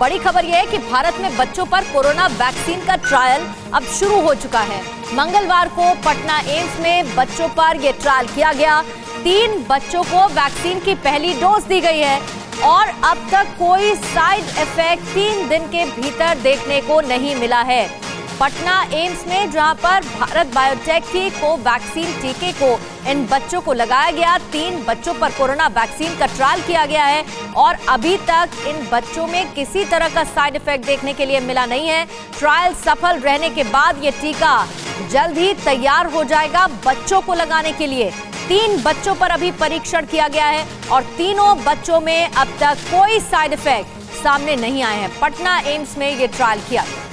बड़ी खबर यह है कि भारत में बच्चों पर कोरोना वैक्सीन का ट्रायल अब शुरू हो चुका है। मंगलवार को पटना एम्स में बच्चों पर यह ट्रायल किया गया। 3 बच्चों को वैक्सीन की पहली डोज दी गई है और अब तक कोई साइड इफेक्ट 3 दिन के भीतर देखने को नहीं मिला है। पटना एम्स में जहां पर भारत बायोटेक की कोवैक्सीन टीके को इन बच्चों को लगाया गया, 3 बच्चों पर कोरोना वैक्सीन का ट्रायल किया गया है और अभी तक इन बच्चों में किसी तरह का साइड इफेक्ट देखने के लिए मिला नहीं है। ट्रायल सफल रहने के बाद ये टीका जल्द ही तैयार हो जाएगा बच्चों को लगाने के लिए। 3 बच्चों पर अभी परीक्षण किया गया है और तीनों बच्चों में अब तक कोई साइड इफेक्ट सामने नहीं आए हैं। पटना एम्स में ये ट्रायल किया गया।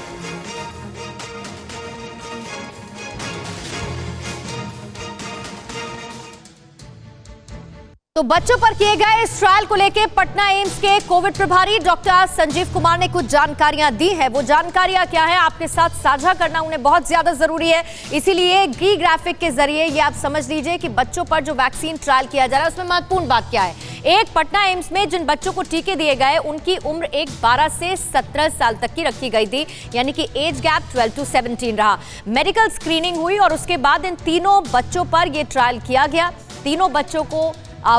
तो बच्चों पर किए गए इस ट्रायल को लेकर पटना एम्स के कोविड प्रभारी डॉक्टर संजीव कुमार ने कुछ जानकारियां दी है। वो जानकारियां क्या है आपके साथ साझा करना उन्हें बहुत ज्यादा जरूरी है, इसीलिए की ग्राफिक के जरिए ये आप समझ लीजिए कि बच्चों पर जो वैक्सीन ट्रायल किया जा रहा है उसमें महत्वपूर्ण बात क्या है। एक, पटना एम्स में जिन बच्चों को टीके दिए गए उनकी उम्र एक 12 से 17 साल तक की रखी गई थी, यानी कि एज गैप 12 to 17 रहा। मेडिकल स्क्रीनिंग हुई और उसके बाद इन तीनों बच्चों पर यह ट्रायल किया गया। तीनों बच्चों को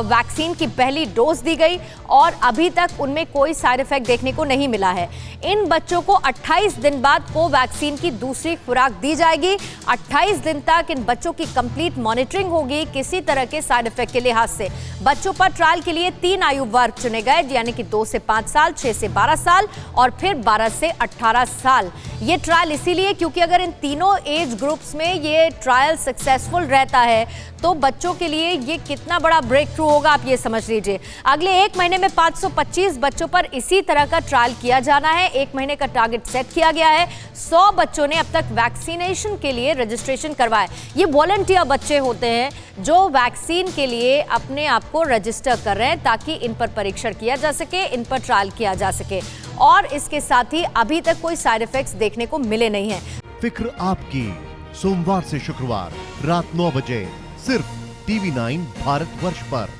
वैक्सीन की पहली डोज दी गई और अभी तक उनमें कोई साइड इफेक्ट देखने को नहीं मिला है। इन बच्चों को 28 दिन बाद कोवैक्सीन की दूसरी खुराक दी जाएगी। 28 दिन तक इन बच्चों की कंप्लीट मॉनिटरिंग होगी किसी तरह के साइड इफेक्ट के लिहाज से। बच्चों पर ट्रायल के लिए 3 आयु वर्ग चुने गए, यानी कि 2 से 5 साल, 6 से 12 साल और फिर 12 से 18 साल। ये ट्रायल इसीलिए क्योंकि अगर इन तीनों एज ग्रुप्स में ये ट्रायल सक्सेसफुल रहता है तो बच्चों के लिए ये कितना बड़ा ब्रेक थ्रू होगा आप ये समझ लीजिए। अगले 1 महीने में 525 बच्चों पर इसी तरह का ट्रायल किया जाना है। 1 महीने का टारगेट सेट किया गया है। 100 बच्चों ने अब तक वैक्सीनेशन के लिए रजिस्ट्रेशन करवाया। ये वॉलंटियर बच्चे होते हैं जो वैक्सीन के लिए अपने आप को रजिस्टर कर रहे हैं ताकि इन पर परीक्षण किया जा सके, इन पर ट्रायल किया जा सके और इसके साथ ही अभी तक कोई साइड इफेक्ट्स देखने को मिले नहीं है। फिक्र आपकी, सोमवार से शुक्रवार रात 9 बजे सिर्फ TV9 भारतवर्ष पर।